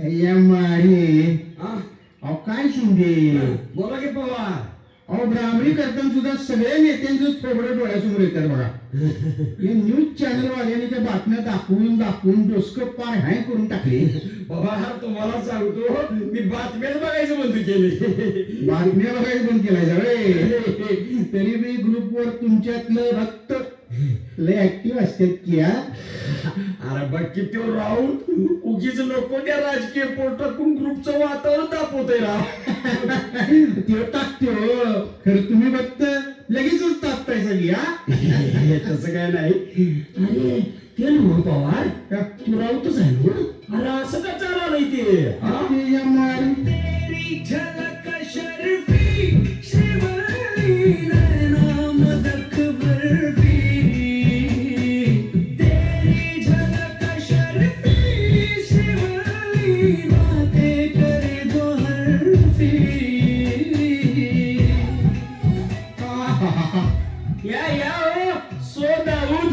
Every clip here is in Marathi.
या मारे हा? अहो काय शिंदे बोला की पवार. अहो ब्राह्मणी करताना सुद्धा सगळ्या नेत्यांचं थोबडं डोळ्यासमोर येतात बघा. हे न्यूज चॅनल वाल्याने त्या बातम्या दाखवून डोसकं पार हँग करून टाकले. पवार तुम्हाला सांगतो मी बातम्याच बघायचं बंद केले. बातम्या बघायला बंद केलाय सगळे. तरी मी ग्रुपवर तुमच्यातलं रक्त लय ऍक्टिव्ह असतात की हा. अरे बघ की तो राऊत उगीच नको त्या राजकीय पोटातून ग्रुपचं वातावरण तापवतंय राव. ते टाकतो खरं तुम्ही फक्त लगेचच टाकताय सगळी हा. तसं काय नाही. अरे ते ना पवार तू राऊतच आहे ना. अरे असं का चाललंय ते हा? ते या मारी तेरी झलक शर्फी शिवली नैना मदक बर्फी. तेरी झलक शर्फी शिवली बातें करे दो हरफी. या ओ सो दाऊद.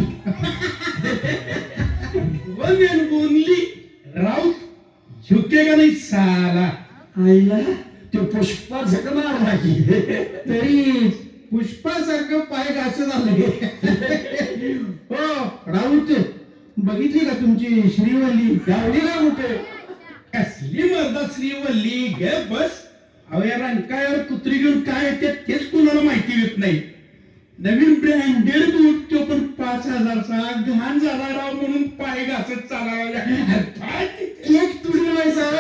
वगन बोनली राऊत झुकेगा नाही साला. आईला तो पुष्पा झक मारला की. तरी पुष्पासारखं पाय घासत आले. हो राऊत बघितली का तुमची श्रीवल्ली गावली का कुठे. कसली मर्दा श्रीवल्ली गे बस. अहो या रंकाळ्यावर कुत्री घेऊन काय येते तेच कुणाला माहिती येत नाही. नवीन ब्रँडेड बूट तो पण 5,000चा घाण झाला राव म्हणून पाय घासत चालायला. एक तुडवायचा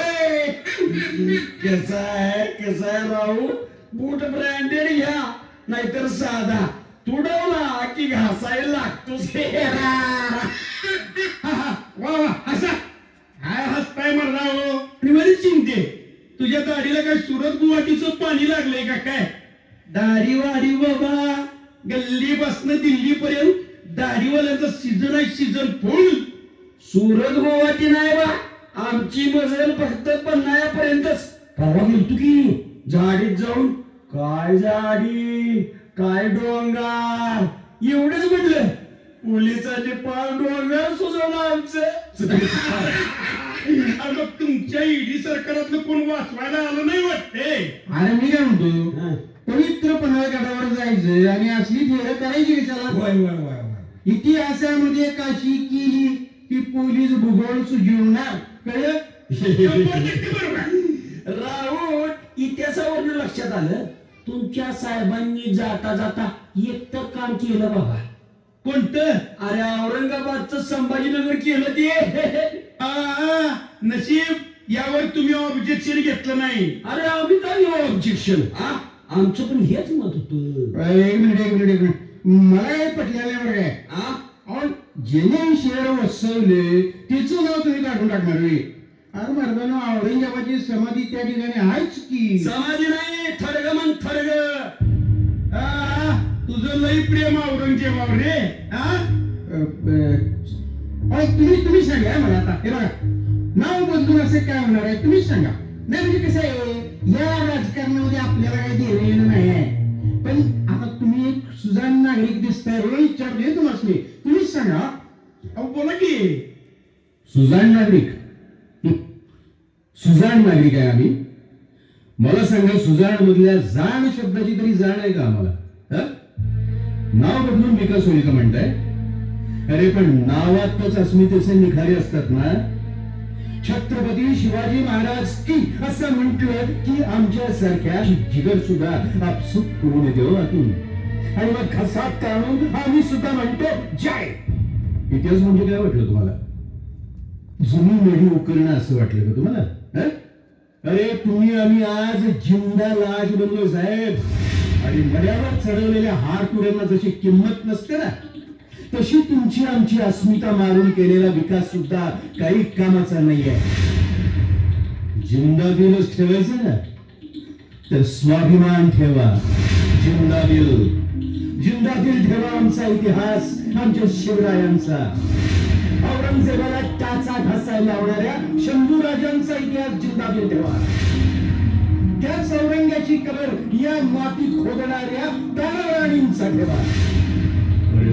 कसा आहे राहू. बूट ब्रँडेड घ्या नाहीतर साधा. तुडवला की घासायला लागतोच. वा वा हसा. काय हसताय मर्दा हो. बरी चिंते तुझ्या दाढीला काय सुरत गुवाहाटीचं पाणी लागलंय का काय. दाढी वाढी बाबा गल्ली बसणं दिल्ली पर्यंत दाढीवाल्यांचा सीझन आहे सीझन फुल. सुरत गुवाहाटी नाही बा. आमची मजल फक्त पन्हाळ्यापर्यंतच. परवा गेलतो की झाडीत जाऊन काय झाडी काय डोंगर एवढंच म्हटलं. पोलिसांनी पार डोंगर सुचवलं आमचं. अगं तुमच्या ईडी सरकारातलं कोण वाचवायला आलं नाही वाटते. अरे मी काय म्हणतो पवित्र पन्हाळगडावर जायचं आणि असली थेर करायची कशाला. इतिहासामध्ये काशी केली की पोलीस भूगोल सुजवणार कळलं. राऊत इतिहासावरून लक्षात आलं तुमच्या साहेबांनी जाता जाता एक तर काम केलं बाबा. कोणतं. अरे औरंगाबादचं संभाजीनगर केलं ते. नशीब यावर तुम्ही ऑब्जेक्शन घेतलं नाही. अरे आम्ही काय ऑब्जेक्शन. आमचं पण हेच मत होतं. एक मिनिट मला काय पटलेलं बरं काय. ज्याने शहर वसवले तिचं नाव तुम्ही काढून टाकणार. अरे मर्दानो औरंगाबादची समाधी त्या ठिकाणी आहेच की. समाधी नाही थरग मन थरग. तुझं लई प्रेम औरंगजेबावर रे. तुम्ही सांगा मला आता. हे बघा नाव बदलून असं काय होणार आहे तुम्हीच सांगा. नाही म्हणजे कसं आहे या राजकारणामध्ये आपल्याला काही देणं येणं नाही आहे. पण आता तुम्ही एक सुजाण नागरिक दिसताय विचारले तुम्हाला तुम्हीच सांगा. अहो बोला की. सुजाण नागरिक आहे आम्ही. मला सांगा सुजाण मधल्या जाण शब्दाची तरी जाण आहे का आम्हाला. नाव बदलून विकास होईल का म्हणताय. अरे पण नावातच अस्मितेचे निखारे असतात ना. छत्रपती शिवाजी महाराज की असं म्हटलं की आमच्या सारख्या जिगर सुद्धा आपसूक करून येतो आतून. आणि मग खसात काढून आम्ही सुद्धा म्हणतो जय. इतिहास म्हणजे काय वाटलं तुम्हाला. जुनी मेढी उकरणं असं वाटलं का तुम्हाला. अरे तुम्ही आम्ही आज जिंदा लाज बनलो साहेब. आणि मड्यावर चढवलेल्या हार तुऱ्यांना जशी किंमत नसते ना तशी तुमची आमची अस्मिता मारून केलेला विकास सुद्धा काही कामाचा नाहीये. जिंदा दिलच ठेवायचं ना तर स्वाभिमान ठेवा. जिंदा दिल ठेवा आमचा इतिहास आमच्या शिवरायांचा. औरंगजेबाला टाचा घासायला लावणाऱ्या शंभूराजांचा इतिहास जिंदा दिल ठेवा. त्याच औरंगाची कबर या मातीत खोदणाऱ्या दानवराणींचा ठेवा.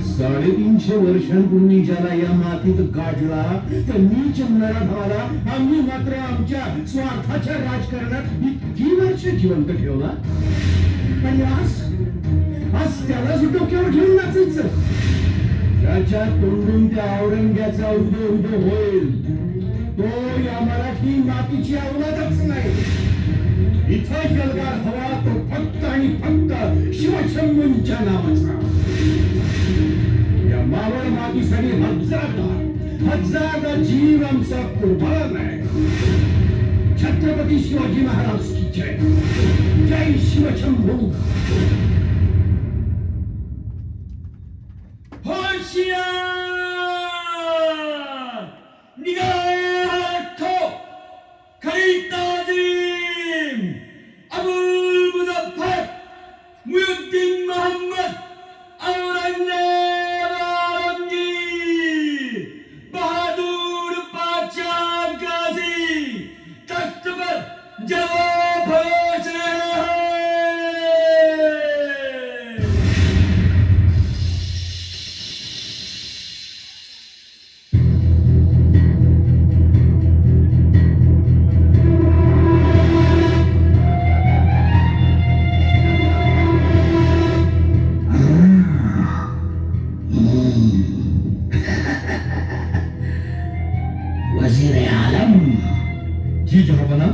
350 वर्षांपूर्वी ज्याला या मातीत गाडला तर नीच नराधमाला आम्ही मात्र आमच्या स्वार्थाच्या राजकारणात इतकी वर्ष जिवंत ठेवला. आणि आज त्यालाच डोक्यावर घेऊन नाचायचं. ज्याच्या तोंडून त्या औरंग्याचा उदय होईल तो या मराठी मातीची अवलादच नाही. इथं जलगार हवा तो फक्त आणि फक्त शिवशंभूंच्या नावाचा. या मावळ मातीसाठी हजारदा जीव आमचा कुर्बान आहे. छत्रपती शिवाजी महाराज की जय. जय शिवशंभू. होशियार निगाह रखो. खरी ताजीम अबुल मुजफ्फर मुहिउद्दीन मोहम्मद औरंगजेब आलमगीर बहादुर पाचा गाजी तख्त पर जवाब पहुंच रहे हैं. वजीर आलम जी जहांपना.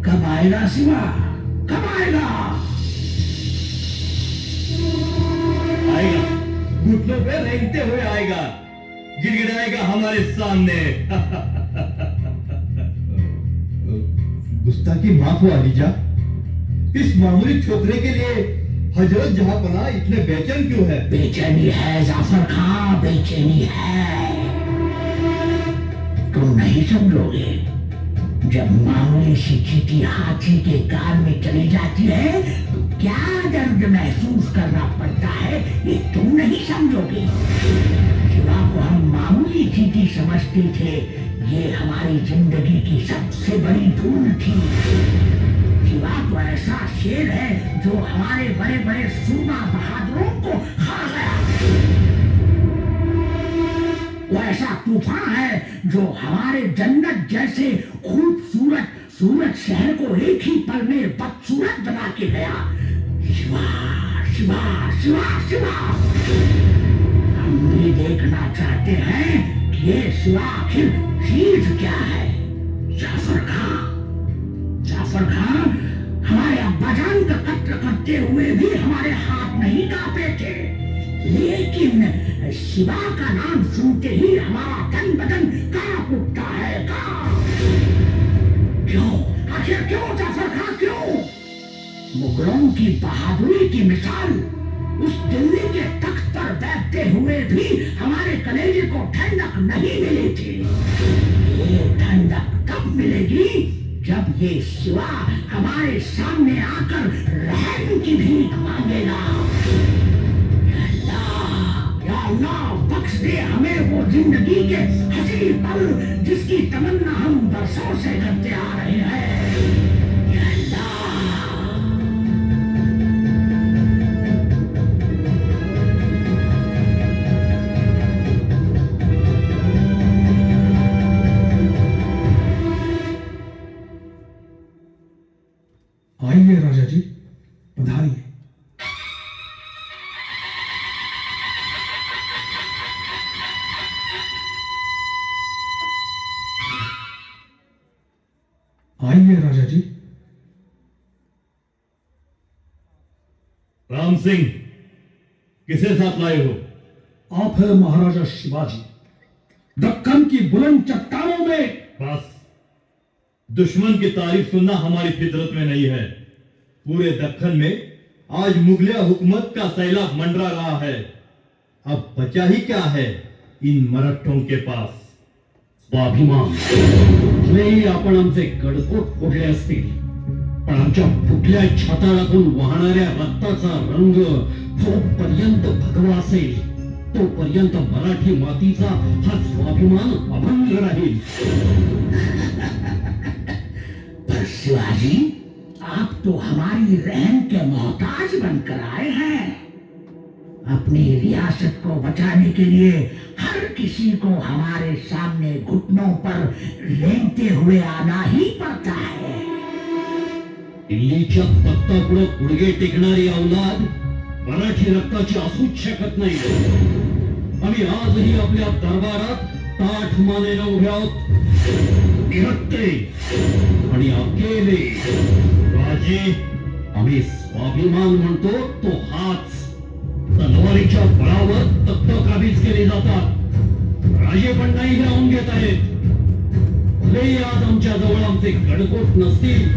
कब आएगा शिवा? कब आएगा? आएगा. घुटनों पे रेंगते हुए आएगा. गिड़गिड़ाएगा हमारे सामने. गुस्ताखी माफ हो अलीजा. इस मामूली छोकरे के लिए हजरत जहांपना इतने बेचैन क्यों है? बेचैनी है जाफर खां, बेचैनी है. तुम नहीं समझोगे. जब मामूली सी चींटी हाथी के कान में चली जाती है तो क्या दर्द महसूस करना पड़ता है ये तुम नहीं समझोगे. शिवा को हम मामूली चींटी समझते थे. ये हमारी जिंदगी की सबसे बड़ी भूल थी. शिवा तो ऐसा शेर है जो हमारे बड़े बड़े सूरमा बहादुरों को खा गया. वो ऐसा तूफान है जो हमारे जन्नत जैसे खूबसूरत सूरत शहर को एक ही पल में बदसूरत बना के गया. शिवा शिवा शिवा शिवा. हम भी देखना चाहते हैं कि ये शिवा आखिर चीज क्या है. जाफर खां, जाफर खां हमारे अब्बाजान का कत्ल करते हुए भी हमारे हाथ नहीं कांपे थे. लेकिन शिवा का नाम सुनते ही हमारा तन बदन कांप उठता है. क्यों? आखिर क्यों जाफर खां, क्यों? मुगलों की बहादुरी की मिसाल उस दिल्ली के तख्त पर बैठते हुए भी हमारे कलेजे को ठंडक नहीं मिली थी. ये ठंडक कब मिलेगी जब ये शिवा हमारे सामने आकर रहम की भीख मांगेगा. या अल्लाह बख्श दे हमें वो जिंदगी के हंसी पल जिसकी तमन्ना हम बरसों से करते आ रहे हैं. या अल्लाह. आइए राजा जी, पधारिए. आइए राजा जी. राम सिंह किसे साथ लाए हो? आप है महाराजा शिवाजी. दक्कन की बुलंद चट्टानों में. बस. दुश्मन की तारीफ सुनना हमारी फितरत में नहीं है. पूरे दक्कन में आज मुगलिया हुकूमत का सैलाब मंडरा रहा है. अब बचा ही क्या है इन मराठों के पास? स्वाभिमान. कुठलेही आपण आमचे कडकोट फोडले असतील पण आमच्या फुटल्या छाताळातून वाहणाऱ्या रक्ताचा रंग जोपर्यंत भगवा असेल तोपर्यंत मराठी मातीचा हा स्वाभिमान अभंग राहील. पर शिवाजी आप तो हमारी रहम के मोहताज बनकर आए हैं. अपनी रियासत को बचाने के लिए हर किसी को हमारे सामने घुटनों पर रेंगते हुए आना ही पड़ता है। दिल्लीच्या तख्तापुढे गुडघे टेकणारी अवलाद मराठी रक्ताची असूच शकत नाही. आम्ही आजही आपल्या दरबारात ताठ मानेनं उभे आहोत, निहत्ते आणि अकेले. राजे, आम्ही स्वाभिमान म्हणतो तो हाच. तलवारीच्या बळावर तख्त काबीज केले जातात. राजे पण नाही राहून घेत आहेत. भलेही आज आमच्या जवळ आमचे गडकोट नसतील,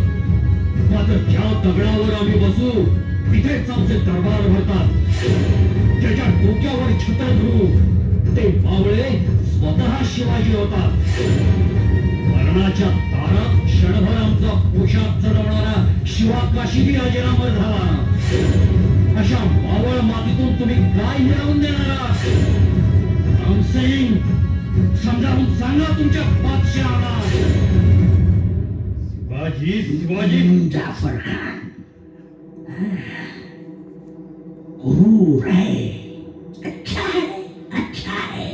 मात्र ज्या दगडावर आम्ही बसू तिथेच आमचे दरबार भरतात. ज्याच्या डोक्यावर छत्र धरू ते बावळे स्वतः शिवाजी होतात. मरणाच्या दारात क्षणभर आमचा पोशाख चढवणारा शिवा काशीदी राजीनामा झाला. अशा मावळ मातीतून तुम्ही काय मिळवून देणार आहात? रामसिंग, समजावून सांगा तुमच्या बादशहाला. शिवाजी जाफर खान गुरूर है, अच्छा है, अच्छा है।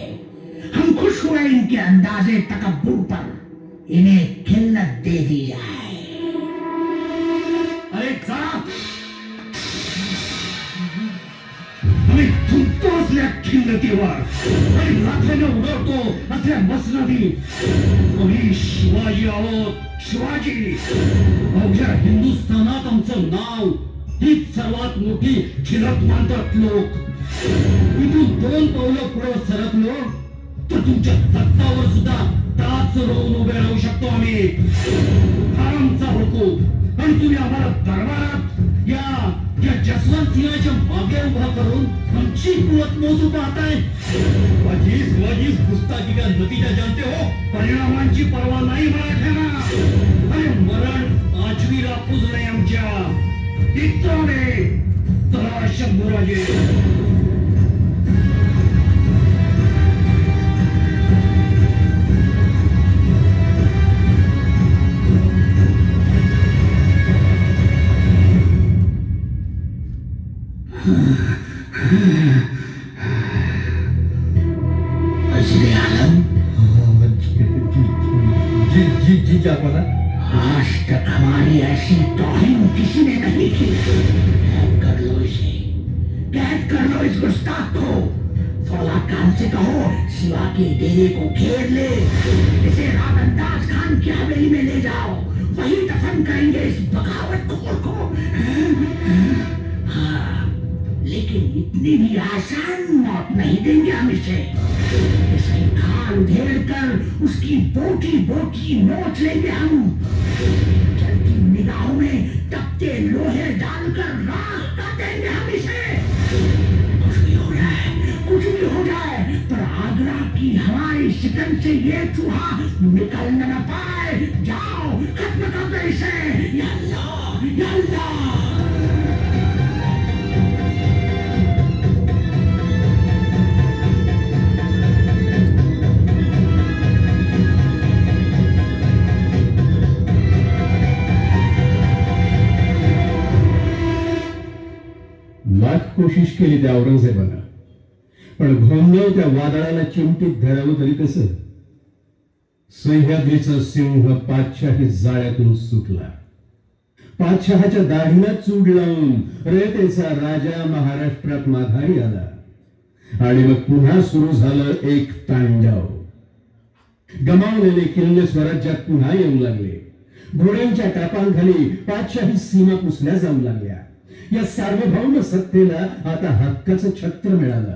हम खुश हुए इनके अंदाजे तकब्बुर पर। इन्हें खिल्लत दे दी जाए। अरे जा, आम्ही थुंकतो असल्या खिल्लतीवर आणि लाथेने उडवतो असल्या मसनदी. आम्ही शिवाजी आहोत, शिवाजी. अवघ्या हिंदुस्थानात आमचं नाव हीच सर्वात मोठी खिलत मानतात लोक. इथून 2 पावलं पुढे सरकलो तर तुमच्या तख्तावर सुद्धा टाच रोवून उभे राहू शकतो आम्ही. हा आमचा हुकूम. आणि तुम्ही आम्हाला दरबारात या जसवंत सिंहाच्या मागे उभा करून आमची कुवत मोजू पाहताय. शिवाजी गुस्ताखी का नतीजा जानते हो? परिणामांची पर्वा नाही मराठ्यांना. अरे मरण 5वीला पुजलंय आमच्या. मित्रांनो, चला शंभूराजे. वज़ीर आलम, जी जाफर, आज तक हमारी ऐसी तौहीन किसी ने नहीं की। कैद कर लो इसे, कैद कर लो इस गुस्ताख को। फौलाद खान से कहो शिवा के डेरे को घेर ले। इसे रात अंदाज खान की हवेली में ले जाओ, वही दफन करेंगे इस बगावतखोर को। हाँ, लेकिन इतनी भी आसान मौत नहीं देंगे हम इसे। इसे खाल उधेड़ कर उसकी बोटी बोटी नोच लेंगे हम। जलती निगाहों में तपते लोहे डालकर राख कर देंगे हम इसे। कुछ भी हो जाए, कुछ भी हो जाए, पर आगरा की हमारी शिकन से ये चूहा निकल न पाए। जाओ, खत्म कर दो इसे। या अल्लाह, या अल्लाह। लाख कोशिश केली त्या औरंगजेबानं, पण घोंगव त्या वादळाला चिमटीत धरावं तरी कसं? सह्याद्रीचा सिंह पातशाही जाळ्यातून सुटला. पातशहाच्या दाढीला चूड लावून रयतेचा राजा महाराष्ट्रात माघारी आला. आणि मग पुन्हा सुरू झालं एक तांडव. गमावलेले किल्ले स्वराज्यात पुन्हा येऊ लागले. घोड्यांच्या टापांखाली पातशाही सीमा पुसल्या जाऊ लागल्या. या सार्वभौम सत्तेला आता हक्काचं छत्र मिळालं.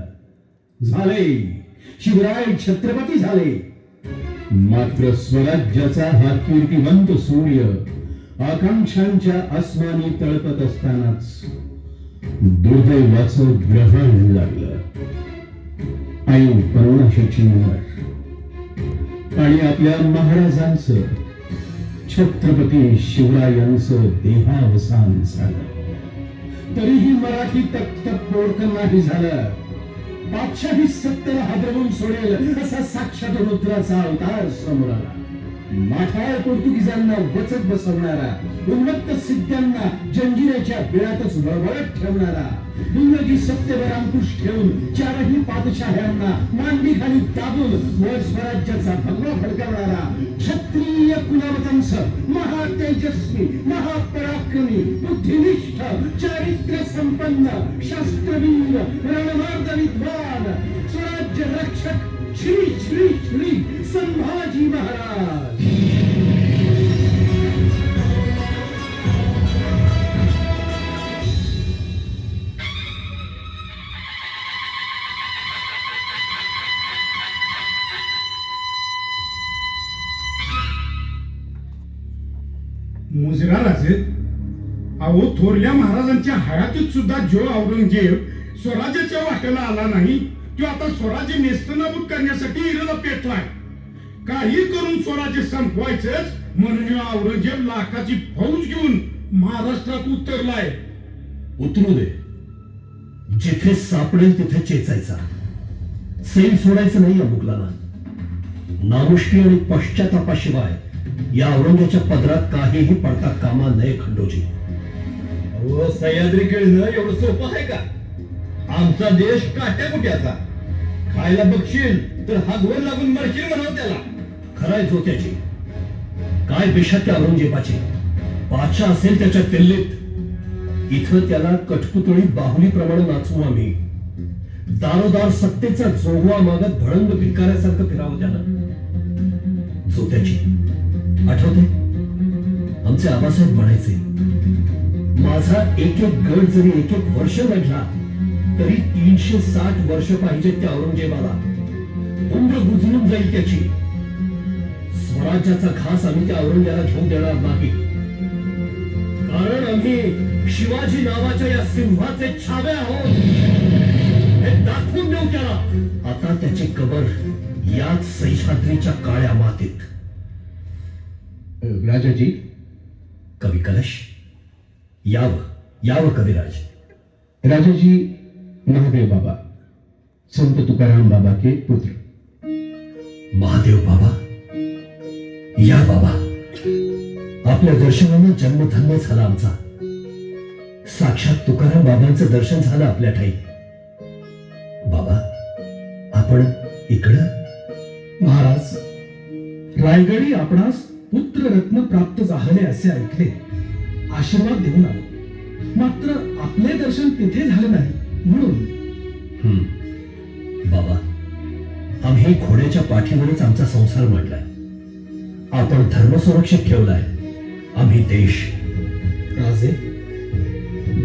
झाले, शिवराय छत्रपती झाले. मात्र स्वराज्याचा हा कीर्तिवंत सूर्य आकांक्षांच्या आसमानी तळपत असतानाच दुर्दैवाचं ग्रहण लागलं. ऐन 1500ची उंमर आणि आपल्या महाराजांचं, छत्रपती शिवरायांचं देहावसान झालं. तरीही मराठी तख्त पोडकं नाही झालं. बादशाही सत्तेला हादरवून सोडेल असा साक्षात रुद्राचा अवतार समोर आला. माठाळ पोर्तुगीजांना वचक बसवणारा, उन्मत्त सिद्ध्यांना जंजिऱ्याच्या बिळातच वळवळत ठेवणारा, दुर्लगी सत्तेवर अंकुश ठेवून चारही पादशाह्यांना मांडी खाली दाबून वर स्वराज्याचा भगवा फडकवणारा, क्षत्रिय कुलवंश, महातेजस्वी, महापराक्रमी, बुद्धिनिष्ठ, चारित्र्य संपन्न, शास्त्रवीर, रणमार्ग विद्वान, स्वराज्य रक्षक श्री श्री श्री संभाजी महाराज. मुजरा राजे, अहो थोरल्या महाराजांच्या हयातीत सुद्धा जो औरंगजेब स्वराज्याच्या वाट्याला आला नाही, तो आता स्वराज्य नेस्तनाबूत करण्यासाठी इरादा पेटलाय. काही करून स्वराज्य संपवायचंच म्हणून औरंगजेब लाखाची फौज घेऊन महाराष्ट्रात उतरलाय. उतरू दे. जिथे सापडेल तिथे चेचायचा. सैल सोडायचं नाही या मुघलांना. नामुष्की आणि पश्चातापाशिवाय या औरंग्याच्या पदरात काहीही पडता कामा नये. खंडोजी, अहो सह्याद्री खेळणं एवढं सोपं आहे का? आमचा देश काट्याकुट्याचा. खायला बघशील तर हातवर लागून मरशील म्हणावं त्याला. खराय जोत्याची काय बेशा त्या औरंगजेबाची. बादशाह असेल त्याच्या दिल्लीत. इथं त्याला कठपुतळी बाहुलीप्रमाणे नाचवू आम्ही. दारोदार सत्तेचा जोगवा मागत भळंग भिकाऱ्यासारखं फिरावं त्यानं. जोत्याची आठवते आमचे आबासाहेब म्हणायचे, माझा एक एक गड जरी एक एक वर्ष लढला तरी 360 वर्ष पाहिजे त्या औरंगजेबाला. उम्र गुजरून जाईल त्याची. स्वराज्याचा घास आम्ही त्या औरंग्याला घेऊन देणार नाही. कारण आम्ही शिवाजी नावाच्या या सिंहाचे छावे आहोत. हे दाखवून देऊ त्याला. आता त्याची कबर याच सह्याद्रीच्या काळ्या मातीत. राजाजी, कवी कलश, यावं यावं कविराज. राजाजी, महादेव बाबा, संत तुकाराम बाबा के पुत्र. महादेव बाबा, या बाबा. आपल्या दर्शनानं जन्मधन्य झाला आमचा. साक्षात तुकाराम बाबांचं दर्शन झालं आपल्या ठाई. बाबा, आपण इकडं. महाराज, रायगडी आपणास पुत्ररत्न प्राप्त झाले असे ऐकले. आशीर्वाद देऊन आलो. मात्र आपले दर्शन तिथे झाले नाही म्हणून. बाबा, आम्ही घोड्याच्या पाठीवरच आमचा संसार मांडलाय. आपण धर्म सुरक्षित ठेवलाय. आम्ही देश. राजे,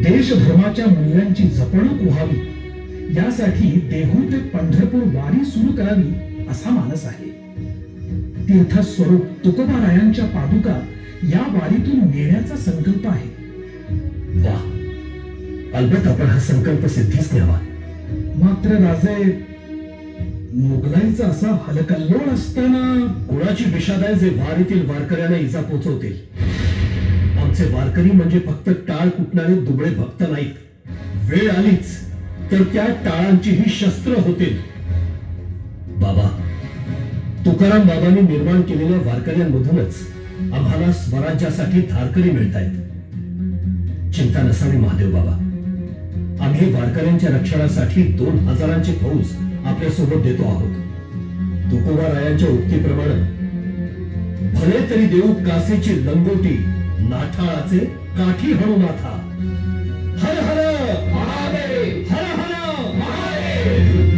देश धर्माच्या मूल्यांची जपणूक व्हावी यासाठी देहू ते पंढरपूर वारी सुरू करावी असा मानस आहे. तीर्थस्वरूप तुकोबारायांच्या पादुका या वारीतून नेण्याचा संकल्प आहे. वा, अलबत्त आपण हा संकल्प सिद्धीस न्यावा. मात्र राजे, मुघलाईचा असा हलकल्लोळ असताना कुणाची विषाद आहे जे वारीतील वारकऱ्यांना इजा पोचवतील. आमचे वारकरी म्हणजे फक्त टाळ कुटणारे दुबळे भक्त नाहीत. वेळ आलीच तर त्या टाळांचीही शस्त्र होतील. बाबा, तुकाराम बाबांनी निर्माण केलेल्या वारकऱ्यांमधूनच आम्हाला स्वराज्यासाठी धारकरी मिळत आहेत. चिंता नसावी महादेव बाबा. आम्ही वारकऱ्यांच्या रक्षणासाठी 2000ची फौज आपल्या सोबत देतो आहोत. तुकोबारायांच्या उक्तीप्रमाणे भले तरी देऊ कासेची लंगोटी, नाठाळाचे काठी हणू माथा. हर हर महादेव, हर हर महादेव.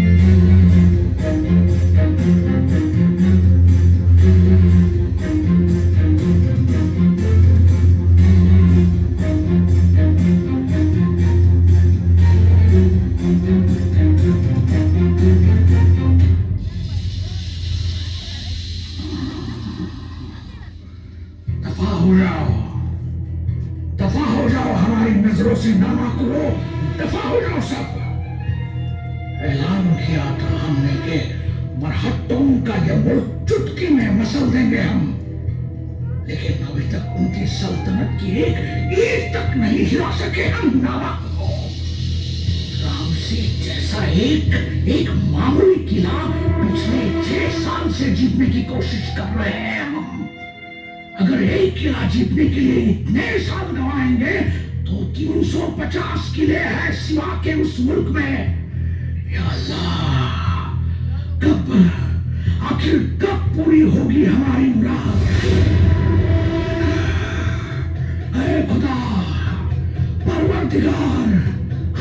दफा हो जाओ, हमारी नजरों से नामा करो. दफा हो जाओ सब. ऐलान किया था हमने कि मरहट्टों का ये मुल्क चुटकी में मसल देंगे हम. लेकिन अभी तक उनकी सल्तनत की एक ईंट तक नहीं हिला सके हम. नामा करो. राम से जैसा एक मामूली किला पिछले 6 साल से जीतने की कोशिश कर रहे हैं हम. अगर एक किला जीतने के लिए इतने साल गवाएंगे तो 350 किले हैं सिवा के उस मुल्क में। या अल्लाह, कब, आखिर कब पूरी होगी हमारी मुराद? ऐ खुदा, परवरदिगार,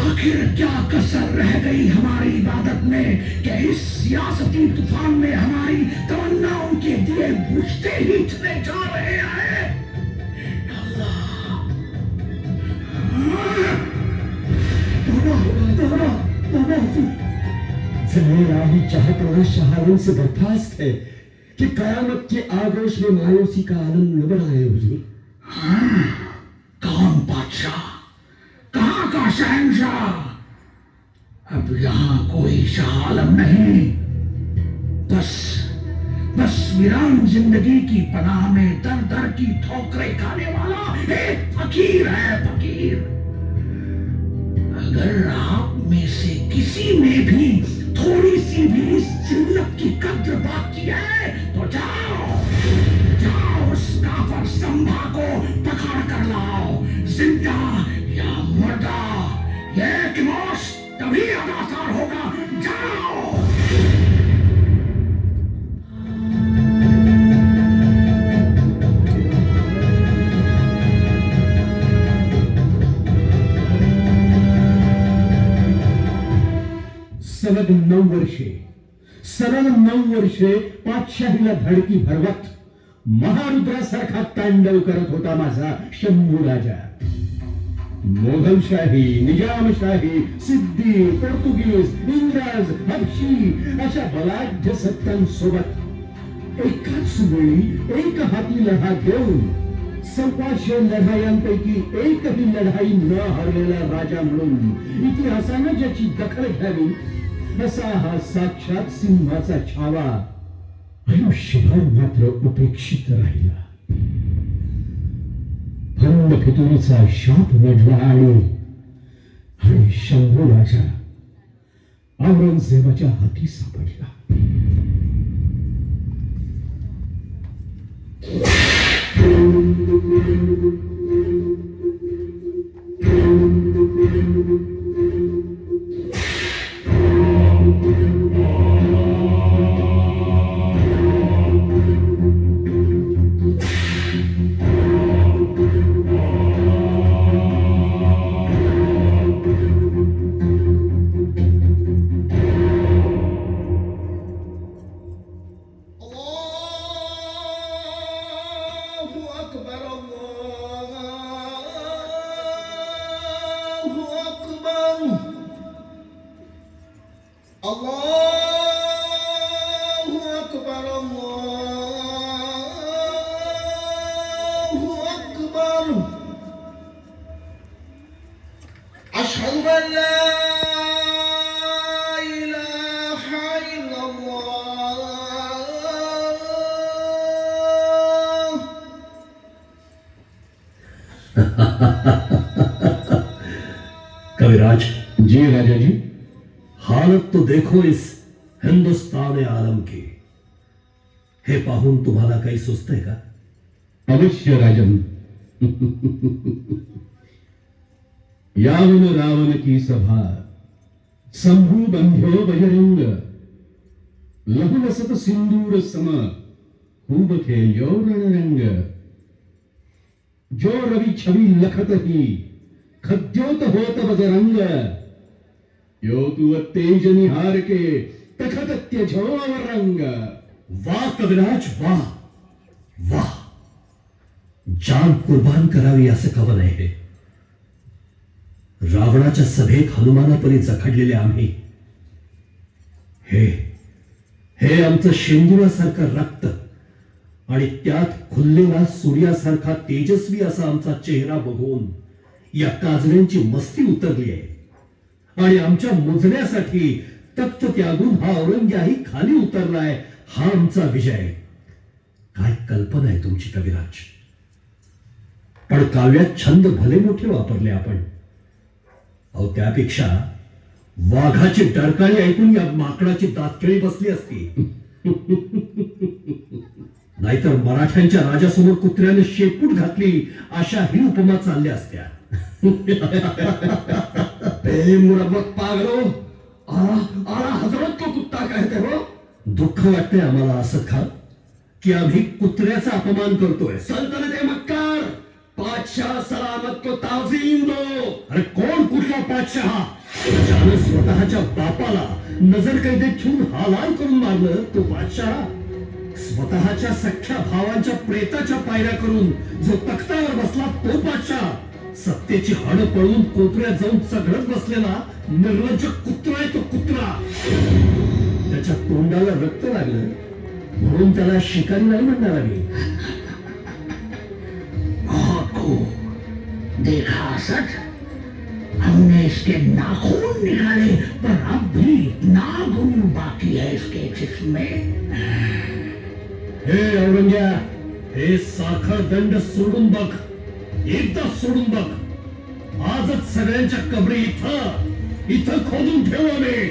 आखिर क्या कसर रह गई हमारी इबादत में कि इस सियासती तूफान में हमारी तमन्नाओं के दिए बुझते ही चले जा रहे हैं। अल्लाह, जमीराही चाहत और शहारन से बर्खास्त है कि कयामत के आगोश में मायूसी का आलम न बनाए हुजूर। कौन बादशाह, कहां का शहंशाह? अब यहां कोई शाह आलम नहीं, बस वीरान जिंदगी की पनाह में दर दर की ठोकरें खाने वाला एक फकीर है, फकीर। अगर आप में से किसी में भी थोड़ी सी भी इस जिन्नत की कद्र बाकी है तो जाओ उस काफर संभा को पकड़ कर लाओ, जिंदा या मुर्दा। यह किमोश तभी अदासार होगा। जाओ। सलग 9 वर्षे पातशाहीला धडकी भरवत महारुद्रासारखा तांडव करत होता माझा शंभू राजा. मोगलशाही, निजामशाही, सिद्धी, पोर्तुगीज, इंग्रज, हबशी अशा बलाढ्य सत्तांसोबत एकाच वेळी एक हाती लढा देऊन 1500 लढायांपैकी एकही लढाई न हरलेला राजा म्हणून इतिहासानं ज्याची दखल घ्यावी असा हा साक्षात सिंहाचा छावा आयुष्यभर मात्र उपेक्षित राहिला. भंग फितुरीचा शाप नडला आणि शंभू राजा औरंगजेबाच्या हाती सापडला. أشهد أن لا إله إلا الله. कविराज, जी राजा जी. हालत तो देखो इस हिंदुस्तान आलम की. हे पाहून तुम्हाला काही सुचतंय का? अवश्य राजन. यावन रावण की सभा, शंभू बंध्यो बजरंग, लहुलसत सिंदूर सम, खूब खेल्यो रणरंग. जो रवि छवि लखत ही, खद्योत होत बजरंग. यो तु तेज निहार के, तखत त्यजो अवरंग. वाह कविराज, वाह वाह. जान कुर्बान करावी असं कवन आहे हे. रावणाच्या सभेत हनुमानापरी जखडलेले आम्ही, हे आमचं शेंदुरासारखं रक्त आणि त्यात खुललेला सूर्यासारखा तेजस्वी असा आमचा चेहरा बघून या काजऱ्यांची मस्ती उतरली आहे. आणि आमच्या मुजण्यासाठी तख्त त्यागून हा औरंग्याही खाली उतरलाय. हा आमचा विजय. काय कल्पना आहे तुमची कविराज. पण काव्यात छंद भले मोठे वापरले आपण. अहो, त्यापेक्षा वाघाची डरकाळी ऐकून या माकडाची दातखिळी बसली असती. नाहीतर मराठ्यांच्या राजासमोर कुत्र्याने शेपूट घातली अशा ही उपमा चालल्या असत्या. ए मुरब्बत पागलो, आला हजरत को कुत्ता कहते हो. दुःख वाटतंय आम्हाला असद खान की आम्ही कुत्र्याचा अपमान करतोय. सल्तनत मक्कार, बादशाह सलामत को ताजीम दो. अरे कोण कुठला पातशहा ज्यानं स्वतःच्या बापाला नजर कैदेत ठेवून हालाल करून मारलं तो बादशाह. स्वतःच्या सख्ख्या भावांच्या प्रेताच्या पायऱ्या करून जो तख्तावर बसला तो बादशाह. सत्तेची हाडं पळून कोपऱ्यात जाऊन चघळत बसलेला निर्लज्ज कुत्रा आहे तो कुत्रा. त्याच्या तोंडाला रक्त लागलं म्हणून त्याला शिकारी नाही म्हणणार आम्ही. मौत को देखा असद, हमने इसके नाखून निकाले पर अब भी नागुन बाकी है इसके जिस्म में. हे औरंग्या, हे साखर दंड सोडून बघ, एकदा सोडून बघ. आजच सगळ्यांच्या कबरी इथं खोदून ठेवू आम्ही.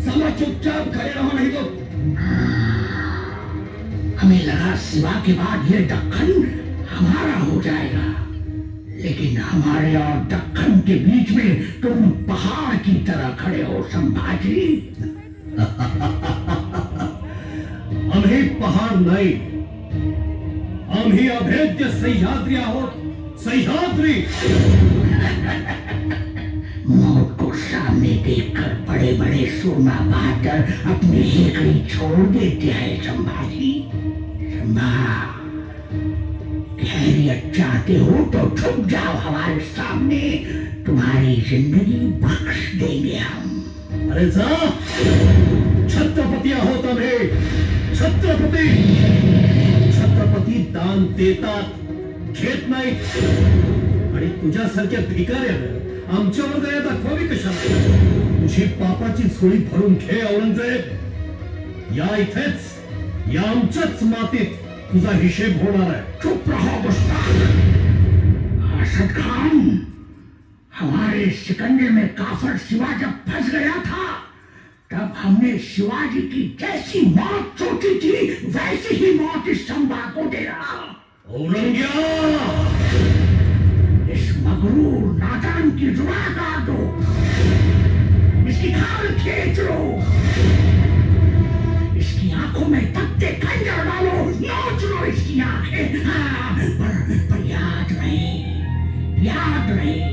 समा चुपचाप खड़े रहो, नहीं तो हमें लगा सिवा के बाद ये दक्कन हमारा हो जाएगा, लेकिन हमारे और दक्कन के बीच में तुम पहाड़ की तरह खड़े हो संभाजी. आम्ही पहाड नाही, आम्ही अभेद्य सह्याद्री आहोत. सह्याद्री. मौत को सामने देखकर बड़े बड़े सुरमा बहादुर अपनी हेकड़ी छोड़ देते हैं संभाजी. संभा, खैरियत चाहते हो तो छुप जाओ हमारे सामने, तुम्हारी जिंदगी बख्श देंगे हम. अरे जा. छत्रपती आहोत आम्ही. छत्रपती. छत्रपती दान देतात, घेत नाही. आणि तुझ्यासारख्या भिकाऱ्यानं आमच्यावर दया दाखवावी कशाला. तुझी पापाची झोळी भरून घे औरंगजेब. या इथेच या आमच्याच मातीत तुझा हिशेब होणार आहे. चुप रहो गुस्ताख. असद खान, हमारे सिकंदर में काफर शिवा जब फंस गया था तब हमने शिवाजी की जैसी मौत सोची थी वैसी ही मौत इस संभा को दे रहा. औरंग्या, इस मगरूर नादान की जुड़ा काट दो, इसकी खाल खींच लो, इसकी आंखों में तख्ते खंजर डालो, नोच लो इसकी आंखें. हाँ, पर याद रहे,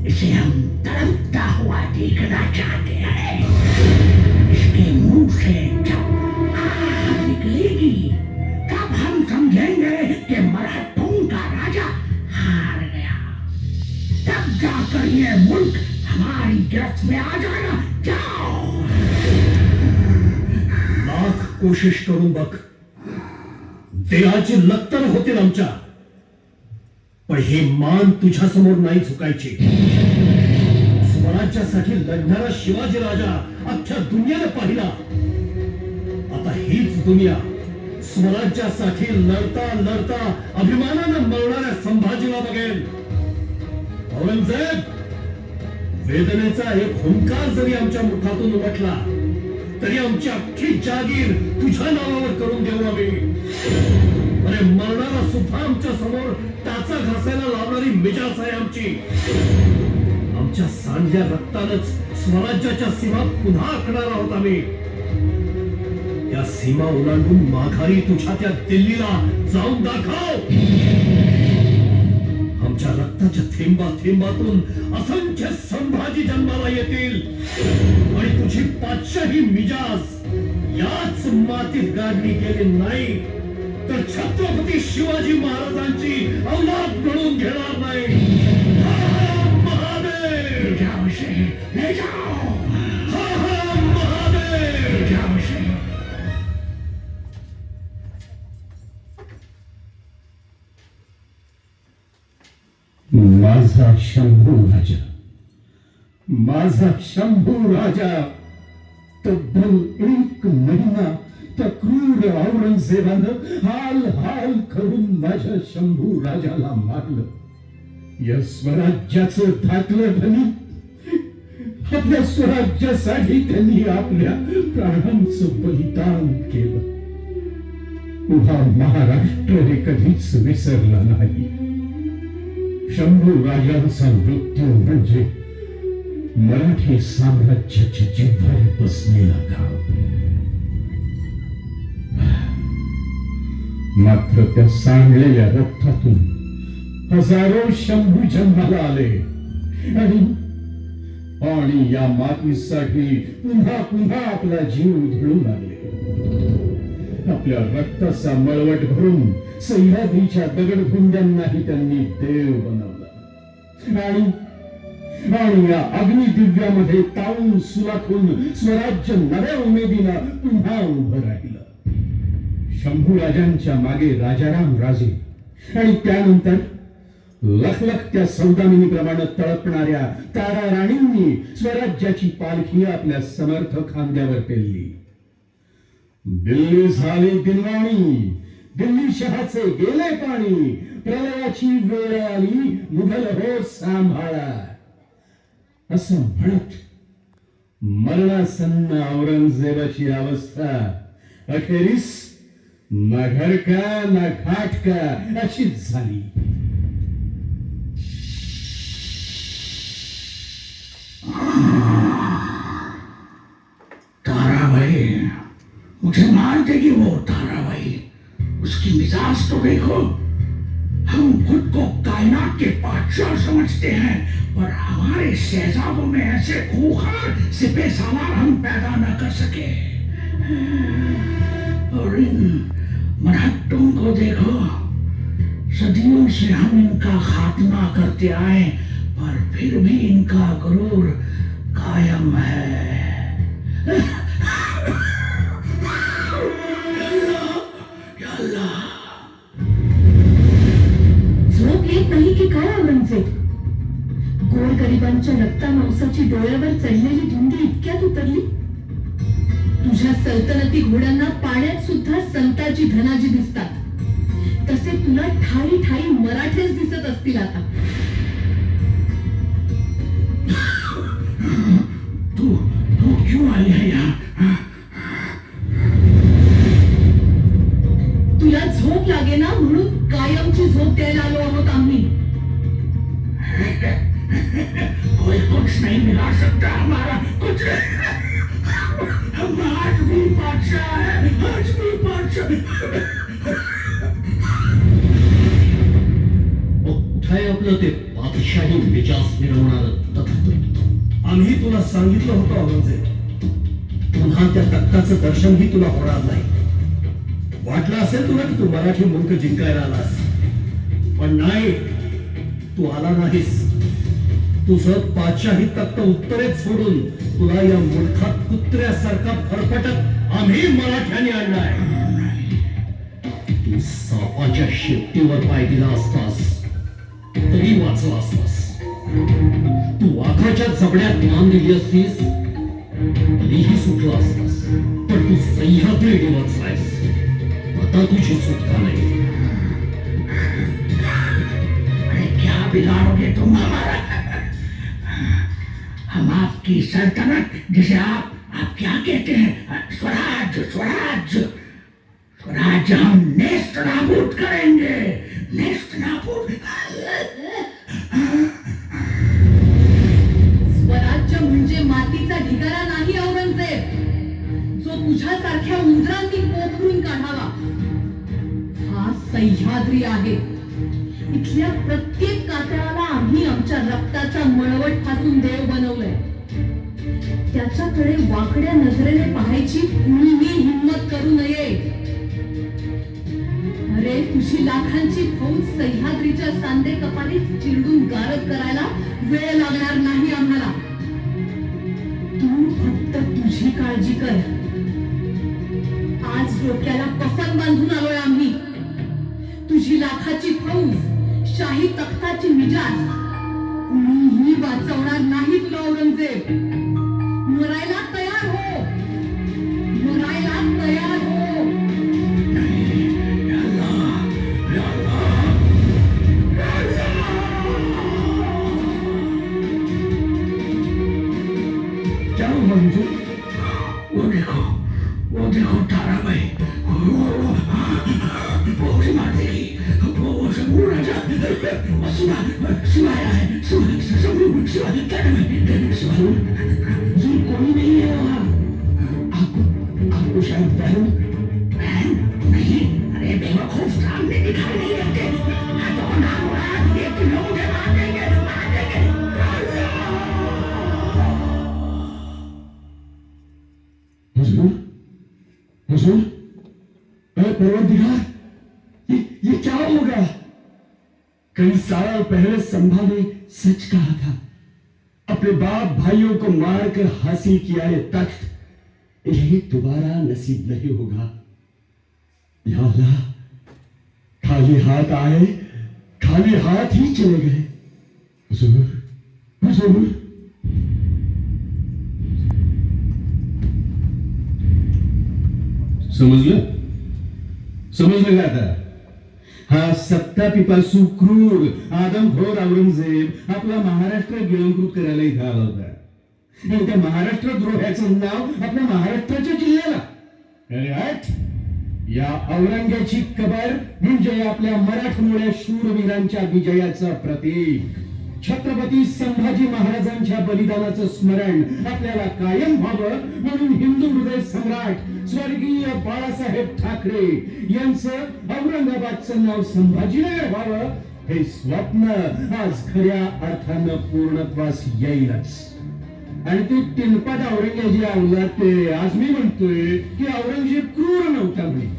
इसे हम तड़पता हुआ देखना चाहते हैं. इसके मुंह से जब आग निकलेगी तब हम समझेंगे कि मराठों का राजा हार गया. तब जाकर ये मुल्क हमारी गिरफ्त में आ जाएगा. जाओ. लाख कोशिश करून बघ, देहाची लत्तर होतील आमच्या, पण ही मान तुझ्या समोर नाही झुकायची. स्वराज्यासाठी लढणारा शिवाजी राजा अख्ख्या दुनियेने पाहिला. आता हीच दुनिया स्वराज्यासाठी लढता लढता अभिमानानं मरणाऱ्या संभाजीला बघेल. औरंगजेब, वेदनेचा एक हुंकार जरी आमच्या मुखातून उमटला तरी आमची अख्खी जागीर तुझ्या नावावर करून देऊ आम्ही. अरे मरणारा सुद्धा आमच्या समोर टाचा घासायला लावणारी मिजाज आहे आमची. आमच्या सांडल्या रक्तानच स्वराज्याच्या सीमा पुन्हा आखणार आहोत आम्ही. त्या सीमा ओलांडून माघारी तुझ्या त्या दिल्लीला जाऊन दाखव. आमच्या रक्ताच्या थेंबा थेंबातून असंख्य संभाजी जन्माला येतील आणि तुझी पातशाही मिजाज याच मातीत गाडली गेली नाही तर छत्रपती शिवाजी महाराजांची औलाद म्हणून घेणार नाही. महादेव. जाओ इसे, ले जाओ. महादेव. जाओ इसे. माझा शंभू राजा, माझा शंभू राजा. तब्बल 1 महिना त्या क्रूर औरंगजेबानं हाल हाल करून माझ्या शंभू राजाला मारलं. या स्वराज्याचं धाकलं धनी आपल्या स्वराज्यासाठी त्यांनी आपल्या प्राणांचं बलिदान केलं. हा महाराष्ट्र हे कधीच विसरला नाही. शंभू राजांचा मृत्यू म्हणजे मराठी साम्राज्याच्या जिव्हारी बसलेला घाव. मात्र त्या सांडलेल्या रक्तातून हजारो शंभू जन्माला आले आणि या मातीसाठी पुन्हा पुन्हा आपला जीव उधळू लागले. आपल्या रक्ताचा मळवट भरून सह्याद्रीच्या दगडधुंड्यांनाही त्यांनी देव बनवला आणि या अग्निदिव्यामध्ये तावून सुलाखून स्वराज्य नव्या उमेदीनं पुन्हा उभं राहिलं. शंभू राजांच्या मागे राजाराम राजे आणि त्यानंतर लखलखत्या सौदामिनीप्रमाणे तळपणाऱ्या तारा राणींनी स्वराज्याची पालखी आपल्या समर्थ खांद्यावर पेलली. दिल्ली झाली दिनवाणी, दिल्ली शहाचे गेले पाणी, प्रलयाची वेळ आली, मुघल हो सांभाळा, असं म्हणत मरणासन्न औरंगजेबाची अवस्था अखेरीस ना घर का ना घाट का अशीच झाली. ताराबाई, मुझे मार देगी वो ताराबाई. उसकी मिजाज तो देखो. हम खुद को कायनात के बादशाह समझते हैं, पर हमारे शहजादों में ऐसे खूंखार सिपह सालार हम पैदा न कर सके. और इन मरहट्टों को देखो, सदियों से हम इनका खात्मा करते आए, पर फिर भी इनका गुरूर कायम है. झोप येत नाही की काय औरंगजेब? गोरगरिबांच्या रक्ता मांसाची डोळ्यावर चढलेली धुंदी इतक्यात उतरली? तुझ्या सल्तनती घोड्यांना पाण्यात सुद्धा संताची धनाजी दिसतात, तसे तुला ठाई ठाई मराठेच दिसत असतील आता. तू क्यों आई है यहाँ? तुला झोप लागे ना म्हणून कायमची झोप द्यायला आलो आहोत आम्ही. कोई कुछ नहीं बिगाड़ सकता हमारा, कुछ हम आज भी बादशाह है, आज भी बादशाह. कुठे आपलं ते बादशाही मिजाज मिरवणार? आम्ही तुला सांगितलं होतं औरंगजेब, पुन्हा त्या तख्ताचं दर्शनही तुला होणार नाही. वाटलं असेल तुला की तू मराठी मुलक जिंकायला आलास, पण नाही, तू आला नाहीस. तुझं पाचशाही तख्त उत्तरेत सोडून तुला या मुलखात कुत्र्यासारखा फरफटत आम्ही मराठ्यांनी आणलाय. तू सापाच्या शेपटीवर पाय दिला असतास तरी वाचला असतास. तू वाघाच्या जबड्यात मान दिली असतीस तरीही सुटला असतास. पण तू सह्याद्री वाचलायस, आता तुझी सुटका नाही. क्या बिगाड़ोगे तुम हमारा? हम आपकी सल्तनत, जिसे आप क्या कहते हैं, स्वराज स्वराज स्वराज हम नेस्त नाबूद करेंगे, नेस्त नाबूद. स्वराज्य म्हणजे मातीचा ढिगारा नाही औरंगजेब, जो तुझ्यासारख्या उंदरांनी पोखरून काढावा. हा सह्याद्री आहे. इथल्या प्रत्येक कातळाला आम्ही आमच्या रक्ताचा मळवट फासून देव बनवलंय. त्याच्याकडे वाकड्या नजरेने पाहायची कुणीही हिंमत करू नये. अरे, तुझी लाखांची फौज सह्याद्रीच्या सांदे कपारीत चिरडून गारद करायला वेळ लागणार नाही आम्हाला. तू फक्त तुझी काळजी कर. आज डोक्याला कफन बांधून आलोय आम्ही. तुझी लाखाची फौज, शाही तख्ताची मिजाज कुणीही वाचवणार नाही तुला औरंगजेब. मरायला तयार हो, मरायला तयार हो. क्या मंजू? वो देखो ताराबाई. शिवा आया है, शिवा क्या कर रहे हैं? शिवा जी कोई नहीं है वहाँ। आपको शायद बहन नहीं, अरे बेवकूफ सामने दिखाई नहीं देते। तो ना हो रहा है, ये तो लोग हैं, मार देंगे। हुजूर, हुजूर, परवरदिगार, ये क्या हो गया? कई साल पहले संभा ने सच कहा था, अपने बाप भाइयों को मारकर हासिल किया ये तख्त यही दोबारा नसीब नहीं होगा। या अल्लाह, खाली हाथ आए, खाली हाथ ही चले गए। हुजूर, हुजूर, समजलं का आता? हा सत्ता पिपासू क्रूर आदमखोर औरंगजेब आपला महाराष्ट्र गिळंकृत करायला इथं आला होता. आणि त्या महाराष्ट्र द्रोहाचं नाव आपल्या महाराष्ट्राच्या जिल्ह्याला. अरे हट! या औरंग्याची कबर म्हणजे आपल्या मराठमोळ्या शूरवीरांच्या विजयाचं प्रतीक. छत्रपती संभाजी महाराजांच्या बलिदानाचं स्मरण आपल्याला कायम व्हावं म्हणून हिंदू हृदय सम्राट स्वर्गीय बाळासाहेब ठाकरे यांचं औरंगाबादचं नाव संभाजीनगर व्हावं हे स्वप्न आज खऱ्या अर्थानं पूर्णत्वास येईलच. आणि ती तिनपट औरंगजेबाची अवलाद ते आज मी म्हणतोय की औरंगजेब क्रूर नव्हता म्हणे.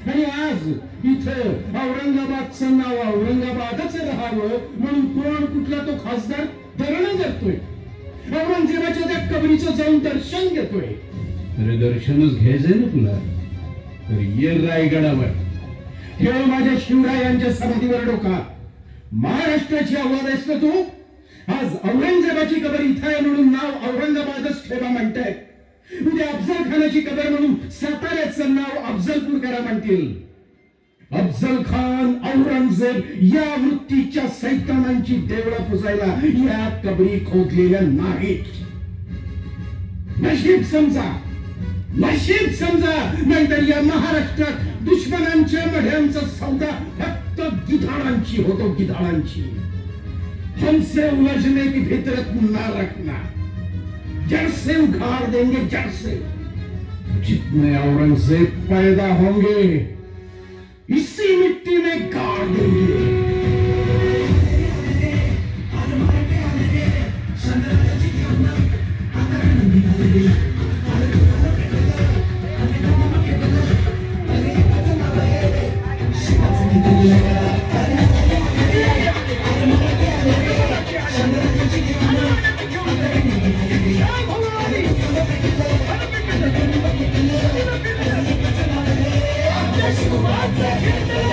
आणि आज इथं औरंगाबादचं नाव औरंगाबादच राहावं म्हणून कोण कुठला तो खासदार धरणं करतोय. औरंगजेबाच्या त्या कबरीचं जाऊन दर्शन घेतोय. अरे दर्शनच घ्यायचंय ना तुला तर ये रायगडावर, ठेव माझ्या शिवरायांच्या समाधीवर डोका. महाराष्ट्राची अवलाद आहेस ना तू. आज औरंगजेबाची कबर इथं आहे म्हणून नाव औरंगाबादच ठेवा म्हणताय. उद्या अफजल खानाची कबर म्हणून साताऱ्याचं नाव अफजलपूर करा म्हणतील. अफजल खान, औरंगजेब या वृत्तीच्या सैतानांची देवळं पुजायला या कबरी खोदलेल्या नाहीत. नशीब समजा, नशीब समजा, नाहीतर या महाराष्ट्रात दुश्मनांच्या मढ्यांचा सौदा फक्त गिधाडांची होतो, गिधाडांची. हमसे उलझने की फितरत ना रखना, जड़ से उखाड़ देंगे, जड़ से. जितने औरंगजेब पैदा होंगे इसी मिट्टी में गाड़ देंगे. Let's go,